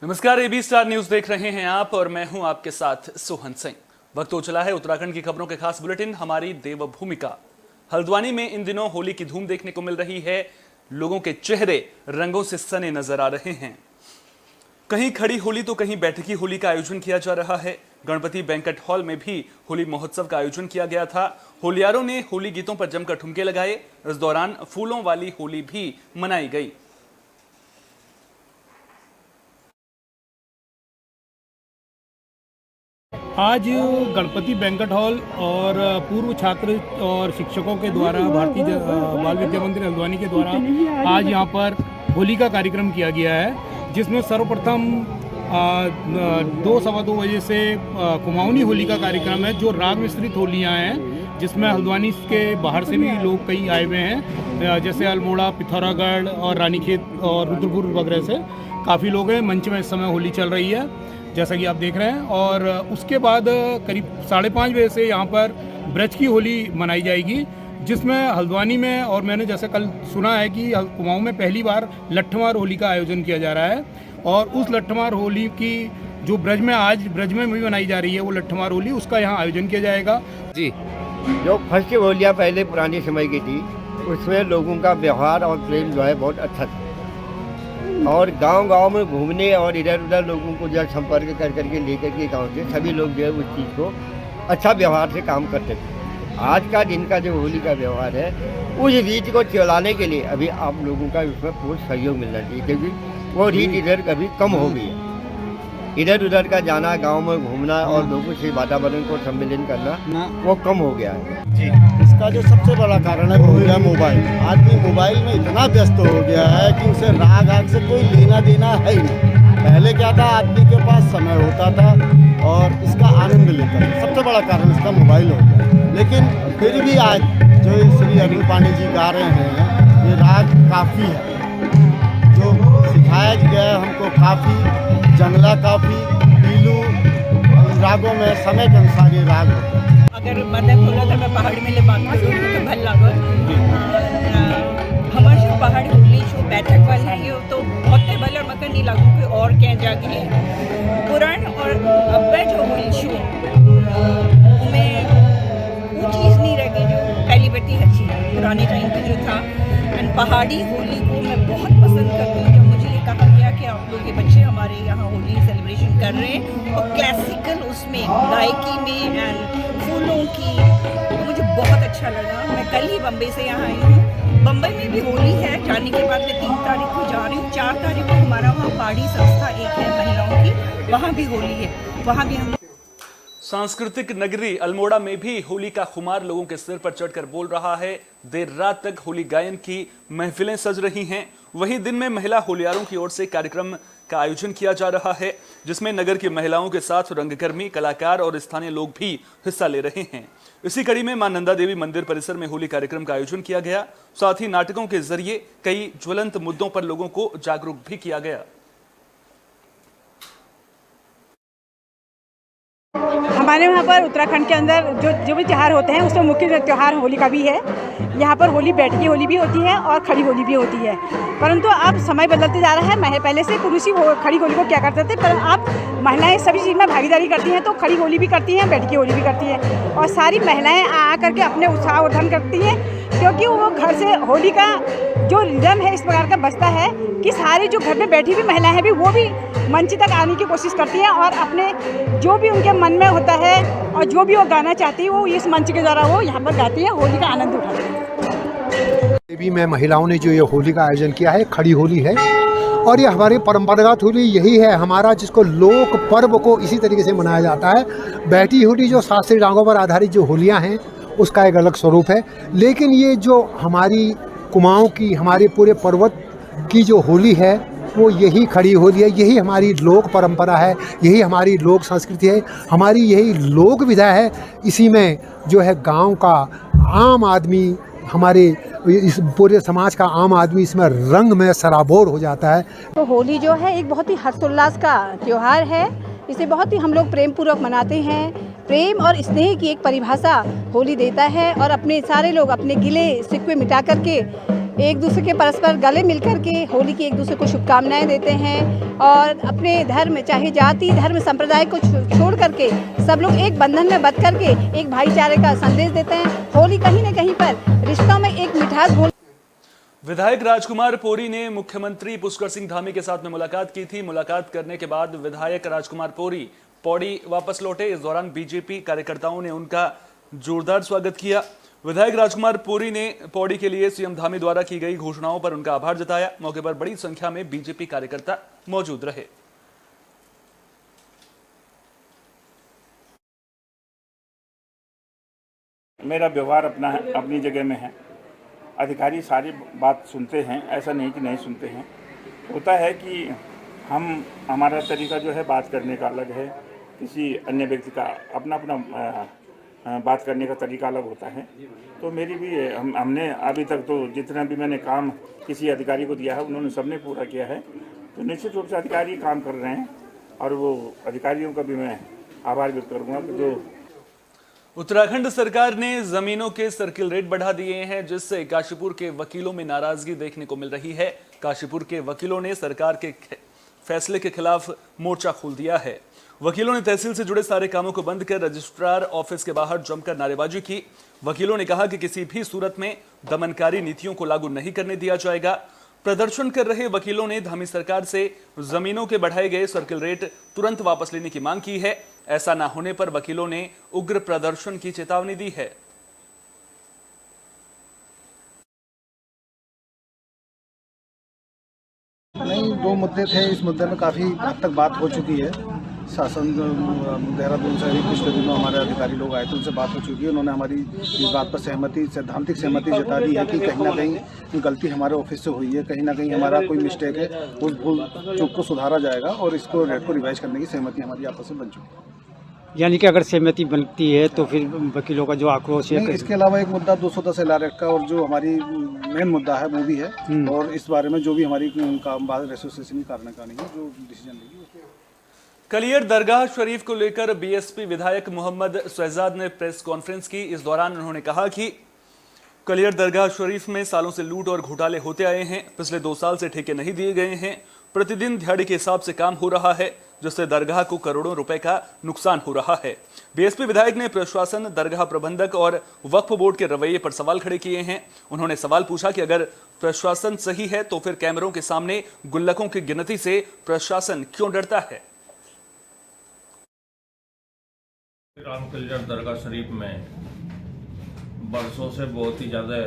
नमस्कार, AB star news देख रहे हैं आप और मैं हूं आपके साथ सोहन सिंह। वक्त हो चला है उत्तराखंड की खबरों के खास बुलेटिन हमारी देवभूमि का। हल्द्वानी में इन दिनों होली की धूम देखने को मिल रही है। लोगों के चेहरे रंगों से सने नजर आ रहे हैं। कहीं खड़ी होली तो कहीं बैठकी होली का आयोजन किया जा रहा है। गणपति बैंक्वेट हॉल में भी होली महोत्सव का आयोजन किया गया था। होलियारों ने होली गीतों पर जमकर ठुमके लगाए। इस दौरान फूलों वाली होली भी मनाई गई। आज गणपति बैंक्वेट हॉल और पूर्व छात्र और शिक्षकों के द्वारा भारतीय बाल विद्या मंदिर हल्द्वानी के द्वारा आज यहाँ पर होली का कार्यक्रम किया गया है, जिसमें सर्वप्रथम 2-2:15 बजे से कुमाऊनी होली का कार्यक्रम है, जो राग मिश्रित होलियाँ हैं, जिसमें हल्द्वानी के बाहर से भी लोग कई आए हुए हैं, जैसे अल्मोड़ा, पिथौरागढ़ और रानीखेत और रुद्रपुर वगैरह से काफ़ी लोग हैं। मंच में इस समय होली चल रही है जैसा कि आप देख रहे हैं। और उसके बाद करीब 5:30 बजे से यहाँ पर ब्रज की होली मनाई जाएगी, जिसमें हल्द्वानी में और मैंने जैसे कल सुना है कि कुमाऊं में पहली बार लट्ठमार होली का आयोजन किया जा रहा है। और उस लट्ठमार होली की जो आज ब्रज में भी मनाई जा रही है, वो लट्ठमार होली, उसका यहाँ आयोजन किया जाएगा जी। जो फर्स्ट होलियाँ पहले पुराने समय की थी, उसमें लोगों का व्यवहार और प्रेम जो है बहुत अच्छा था, और गांव-गांव में घूमने और इधर उधर लोगों को जो संपर्क कर करके लेकर के गांव से सभी लोग जो है उस चीज़ को अच्छा व्यवहार से काम करते थे। आज का दिन का जो होली का व्यवहार है, उस रीत को चलाने के लिए अभी आप लोगों का उसमें पूर्ण सहयोग मिलना चाहिए, क्योंकि वो रीत इधर कभी कम हो गई है। इधर उधर का जाना, गांव में घूमना और लोगों से वातावरण को सम्मिलन करना वो कम हो गया है जी। इसका जो सबसे बड़ा कारण है वो है मोबाइल। आदमी मोबाइल में इतना व्यस्त हो गया है कि उसे राग आग से कोई लेना देना है ही नहीं। पहले क्या था, आदमी के पास समय होता था और इसका आनंद लेता था। सबसे बड़ा कारण इसका मोबाइल हो गया। लेकिन फिर भी आज जो श्री अरुण पांडे जी गा रहे हैं, ये राग काफ़ी है, जो सिखाया गया है हमको काफ़ी, जंगला काफ़ी, पीलू, रागों में समय के अनुसार ये राग होता है। अगर मतलब बोला था मैं पहाड़ी में ले बात करूँ तो भल लागो हमारे जो पहाड़ होली जो बैठक वाली है तो बहुत भले मगर नहीं लागू कोई और कह जाके पुराण और अब जो होली शो में वो चीज़ नहीं रह गई जो पहली बटी अच्छी पुराने टाइम पे जो था। एंड पहाड़ी होली को मैं बहुत पसंद करती हूँ। जब मुझे ये कहा गया कि आप लोग के बच्चे हमारे यहाँ होली सेलिब्रेशन कर रहे हैं और क्लासिकल उसमें गायकी में एंड फूलों की, तो मुझे बहुत अच्छा लगा। मैं कल ही बम्बई से यहाँ आई हूँ। बम्बई में भी होली है, जाने के बाद मैं 3 तारीख को जा रही हूँ। 4 तारीख को हमारा वहाँ पहाड़ी संस्था एक है महिलाओं की, वहाँ भी होली है, वहाँ भी हम। सांस्कृतिक नगरी अल्मोड़ा में भी होली का खुमार लोगों के सिर पर चढ़कर बोल रहा है। देर रात तक होली गायन की महफिलें सज रही हैं। वहीं दिन में महिला होलियारों की ओर से कार्यक्रम का आयोजन किया जा रहा है, जिसमें नगर की महिलाओं के साथ रंगकर्मी, कलाकार और स्थानीय लोग भी हिस्सा ले रहे हैं। इसी कड़ी में मां नंदा देवी मंदिर परिसर में होली कार्यक्रम का आयोजन किया गया। साथ ही नाटकों के जरिए कई ज्वलंत मुद्दों पर लोगों को जागरूक भी किया गया। हमारे वहाँ पर उत्तराखंड के अंदर जो भी त्यौहार होते हैं उसमें मुख्य त्यौहार होली का भी है। यहाँ पर होली बैठकी होली भी होती है और खड़ी होली भी होती है, परंतु अब समय बदलते जा रहा है। पहले से पुरुष ही खड़ी होली को क्या करते थे, पर अब महिलाएं सभी चीज़ में भागीदारी करती हैं, तो खड़ी होली भी करती हैं, बैठकी होली भी करती हैं। और सारी महिलाएं आ करके अपने उत्साह वर्धन करती हैं, क्योंकि वो घर से होली का जो रिदम है इस प्रकार का बजता है कि सारी जो घर में बैठी हुई महिलाएं हैं भी वो भी मंच तक आने की कोशिश करती हैं और अपने जो भी उनके मन में होता है और जो भी वो गाना चाहती है वो इस मंच के द्वारा वो यहाँ पर गाती हैं, होली का आनंद उठाती हैं। देवी में महिलाओं ने जो ये होली का आयोजन किया है, खड़ी होली है, और ये हमारी परंपरागत होली यही है हमारा, जिसको लोक पर्व को इसी तरीके से मनाया जाता है। बैठी होली जो शास्त्रीय रागों पर आधारित जो होलियाँ हैं उसका एक अलग स्वरूप है, लेकिन ये जो हमारी कुमाऊं की, हमारे पूरे पर्वत की जो होली है वो यही खड़ी होली है। यही हमारी लोक परंपरा है, यही हमारी लोक संस्कृति है, हमारी यही लोक विधा है। इसी में जो है गांव का आम आदमी, हमारे इस पूरे समाज का आम आदमी इसमें रंग में सराबोर हो जाता है। तो होली जो है एक बहुत ही हर्षोल्लास का त्यौहार है। इसे बहुत ही हम लोग प्रेम पूर्वक मनाते हैं। प्रेम और स्नेह की एक परिभाषा होली देता है और अपने सारे लोग अपने गिले शिकवे मिटा करके एक दूसरे के परस्पर गले मिलकर के होली की एक दूसरे को शुभकामनाएं देते हैं और अपने धर्म, चाहे जाति धर्म संप्रदाय को छोड़ करके सब लोग एक बंधन में बंध करके एक भाईचारे का संदेश देते हैं। होली कहीं न कहीं पर रिश्तों में एक मिठास घोल। विधायक राजकुमार पोरी ने मुख्यमंत्री पुष्कर सिंह धामी के साथ में मुलाकात की थी। मुलाकात करने के बाद विधायक राजकुमार पोरी पौड़ी वापस लौटे। इस दौरान बीजेपी कार्यकर्ताओं ने उनका जोरदार स्वागत किया। विधायक राजकुमार पोरी ने पौड़ी के लिए सीएम धामी द्वारा की गई घोषणाओं पर उनका आभार जताया। मौके पर बड़ी संख्या में बीजेपी कार्यकर्ता मौजूद रहे। मेरा व्यवहार अपनी जगह में है। अधिकारी सारी बात सुनते हैं, ऐसा नहीं कि नहीं सुनते हैं। होता है कि हमारा तरीका जो है बात करने का अलग है, किसी अन्य व्यक्ति का अपना बात करने का तरीका अलग होता है। तो मेरी भी हमने अभी तक तो जितना भी मैंने काम किसी अधिकारी को दिया है उन्होंने सबने पूरा किया है। तो निश्चित रूप से अधिकारी काम कर रहे हैं और वो अधिकारियों का भी मैं आभार व्यक्त करूँगा कि जो उत्तराखंड सरकार ने जमीनों के सर्किल रेट बढ़ा दिए हैं, जिससे काशीपुर के वकीलों में नाराजगी देखने को मिल रही है। काशीपुर के वकीलों ने सरकार के फैसले के खिलाफ मोर्चा खोल दिया है। वकीलों ने तहसील से जुड़े सारे कामों को बंद कर रजिस्ट्रार ऑफिस के बाहर जमकर नारेबाजी की। वकीलों ने कहा कि किसी भी सूरत में दमनकारी नीतियों को लागू नहीं करने दिया जाएगा। प्रदर्शन कर रहे वकीलों ने धामी सरकार से जमीनों के बढ़ाए गए सर्किल रेट तुरंत वापस लेने की मांग की है। ऐसा न होने पर वकीलों ने उग्र प्रदर्शन की चेतावनी दी है। नहीं, दो मुद्दे थे। इस मुद्दे में काफ़ी हद तक बात हो चुकी है। शासन देहरादून से पिछले दिनों हमारे अधिकारी लोग आए थे, उनसे बात हो चुकी है। उन्होंने हमारी इस बात पर सैद्धांतिक सहमति जता दी है कि कहीं ना कहीं गलती हमारे ऑफिस से हुई है, कहीं ना कहीं हमारा कोई मिस्टेक है, उस भूल चूक को सुधारा जाएगा और इसको रेट को रिवाइज करने की सहमति हमारी आपस में बन चुकी है। यानी कि अगर सहमति बनती है तो फिर वकीलों का जो आक्रोश है। इसके अलावा एक मुद्दा 210 LR एक्ट का और जो हमारी मेन मुद्दा है वो भी है, और इस बारे में जो भी हमारी एसोसिएशन की कार्यकारिणी है जो डिसीजन लेगी। कलियर दरगाह शरीफ को लेकर बीएसपी विधायक मोहम्मद शहजाद ने प्रेस कॉन्फ्रेंस की। इस दौरान उन्होंने कहा कि कलियर दरगाह शरीफ में सालों से लूट और घोटाले होते आए हैं। पिछले 2 साल से ठेके नहीं दिए गए हैं। प्रतिदिन दिहाड़ी के हिसाब से काम हो रहा है, जिससे दरगाह को करोड़ों रुपए का नुकसान हो रहा है। बीएसपी विधायक ने प्रशासन, दरगाह प्रबंधक और वक्फ बोर्ड के रवैये पर सवाल खड़े किए हैं। उन्होंने सवाल पूछा कि अगर प्रशासन सही है तो फिर कैमरों के सामने गुल्लकों की गिनती से प्रशासन क्यों डरता है। कलियर दरगाह शरीफ में बरसों से बहुत ही ज़्यादा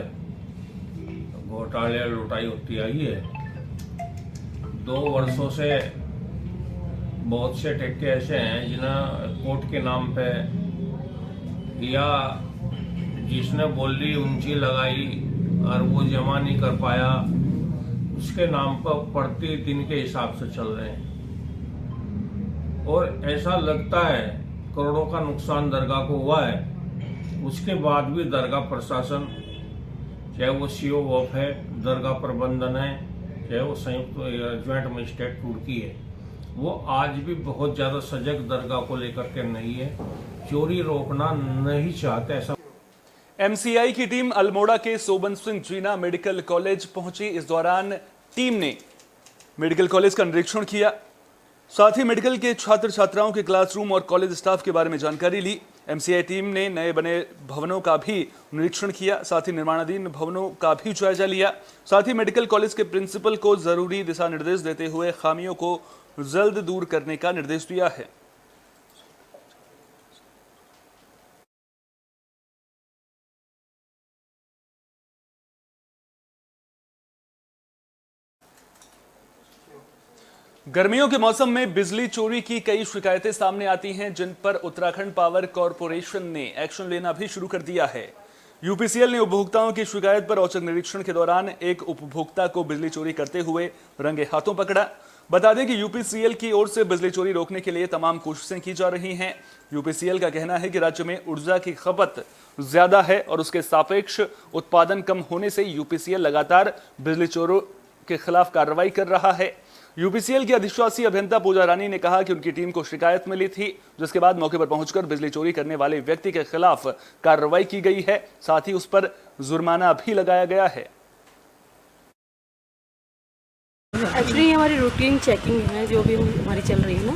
घोटाले लुटाई होती आई है। 2 वर्षों से बहुत से ठेके ऐसे हैं जिन्हें कोर्ट के नाम पे या जिसने बोली ऊंची लगाई और वो जमा नहीं कर पाया, उसके नाम पर प्रति दिन के हिसाब से चल रहे हैं। और ऐसा लगता है करोड़ों का नुकसान दरगाह को हुआ है। उसके बाद भी दरगाह प्रशासन, चाहे वो सीओ ऑफ है, दरगाह प्रबंधन है, चाहे वो संयुक्त ज्वाइंट मजिस्ट्रेट रुड़की है, वो आज भी बहुत ज़्यादा सजग दरगाह को लेकर के नहीं है। चोरी रोकना नहीं चाहते। ऐसा एमसीआई की टीम अल्मोड़ा के सोबन सिंह जीना मेडिकल कॉलेज पहुंची। इस दौरान टीम ने मेडिकल कॉलेज का निरीक्षण किया, साथ ही मेडिकल के छात्र छात्राओं के क्लासरूम और कॉलेज स्टाफ के बारे में जानकारी ली। एमसीआई टीम ने नए बने भवनों का भी निरीक्षण किया, साथ ही निर्माणाधीन भवनों का भी जायजा लिया। साथ ही मेडिकल कॉलेज के प्रिंसिपल को जरूरी दिशा निर्देश देते हुए खामियों को जल्द दूर करने का निर्देश दिया है। गर्मियों के मौसम में बिजली चोरी की कई शिकायतें सामने आती हैं, जिन पर उत्तराखंड पावर कॉरपोरेशन ने एक्शन लेना भी शुरू कर दिया है। यूपीसीएल ने उपभोक्ताओं की शिकायत पर औचक निरीक्षण के दौरान एक उपभोक्ता को बिजली चोरी करते हुए रंगे हाथों पकड़ा। बता दें कि यूपीसीएल की ओर से बिजली चोरी रोकने के लिए तमाम कोशिशें की जा रही हैं। यूपीसीएल का कहना है कि राज्य में ऊर्जा की खपत ज्यादा है और उसके सापेक्ष उत्पादन कम होने से यूपीसीएल लगातार बिजली चोरों के खिलाफ कार्रवाई कर रहा है। यूपीसीएल की अधिशासी अभियंता पूजा रानी ने कहा कि उनकी टीम को शिकायत मिली थी, जिसके बाद मौके पर पहुंचकर बिजली चोरी करने वाले व्यक्ति के खिलाफ कार्रवाई की गई है, साथ ही उस पर जुर्माना भी लगाया गया है। एक्चुअली हमारी रूटीन चेकिंग है जो भी हमारी चल रही है ना,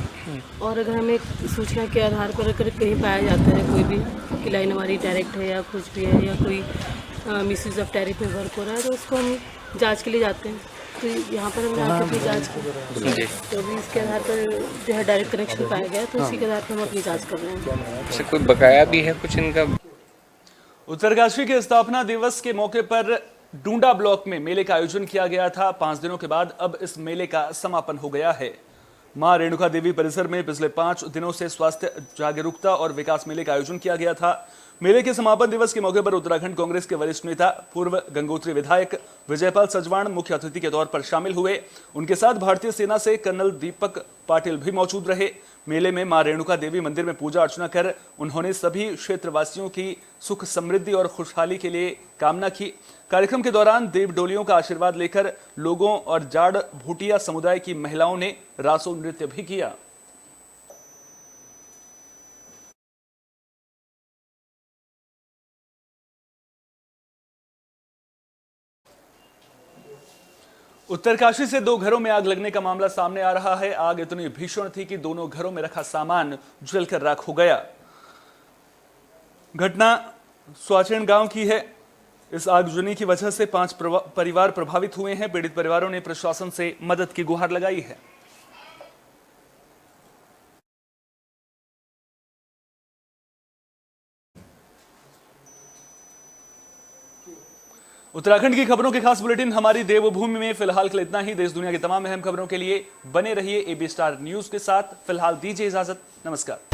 और अगर हमें सूचना के आधार पर अगर कहीं पाया जाता है कोई भी कि लाइन हमारी डायरेक्ट है या कुछ भी है या कोई मिसयूज़ ऑफ टैरिफ में वर्क हो रहा है तो उसको हम जांच के लिए जाते हैं। तो यहाँ पर हमने आके अपनी जाँच की, तो अभी इसके आधार पर जो है डायरेक्ट कनेक्शन पाया गया तो उसी के आधार पर हम अपनी जाँच कर रहे हैं। अच्छा, कोई बकाया भी है कुछ इनका? उत्तरकाशी के स्थापना दिवस के मौके पर डूंडा ब्लॉक में मेले का आयोजन किया गया था। 5 दिनों के बाद अब इस मेले का समापन हो गया है। मां रेणुका देवी परिसर में पिछले 5 दिनों से स्वास्थ्य जागरूकता और विकास मेले का आयोजन किया गया था। मेले के समापन दिवस के मौके पर उत्तराखंड कांग्रेस के वरिष्ठ नेता पूर्व गंगोत्री विधायक विजयपाल सजवाण मुख्य अतिथि के तौर पर शामिल हुए। उनके साथ भारतीय सेना से कर्नल दीपक पाटिल भी मौजूद रहे। मेले में मां रेणुका देवी मंदिर में पूजा अर्चना कर उन्होंने सभी क्षेत्रवासियों की सुख समृद्धि और खुशहाली के लिए कामना की। कार्यक्रम के दौरान देव डोलियों का आशीर्वाद लेकर लोगों और जाड़ भूटिया समुदाय की महिलाओं ने रासो नृत्य भी किया। उत्तरकाशी से 2 घरों में आग लगने का मामला सामने आ रहा है। आग इतनी भीषण थी कि दोनों घरों में रखा सामान जलकर राख हो गया। घटना स्वाचेन गांव की है। इस आगजनी की वजह से 5 परिवार प्रभावित हुए हैं। पीड़ित परिवारों ने प्रशासन से मदद की गुहार लगाई है। उत्तराखंड की खबरों के खास बुलेटिन हमारी देवभूमि में फिलहाल के लिए इतना ही। देश दुनिया की तमाम अहम खबरों के लिए बने रहिए AB स्टार न्यूज के साथ। फिलहाल दीजिए इजाजत। नमस्कार।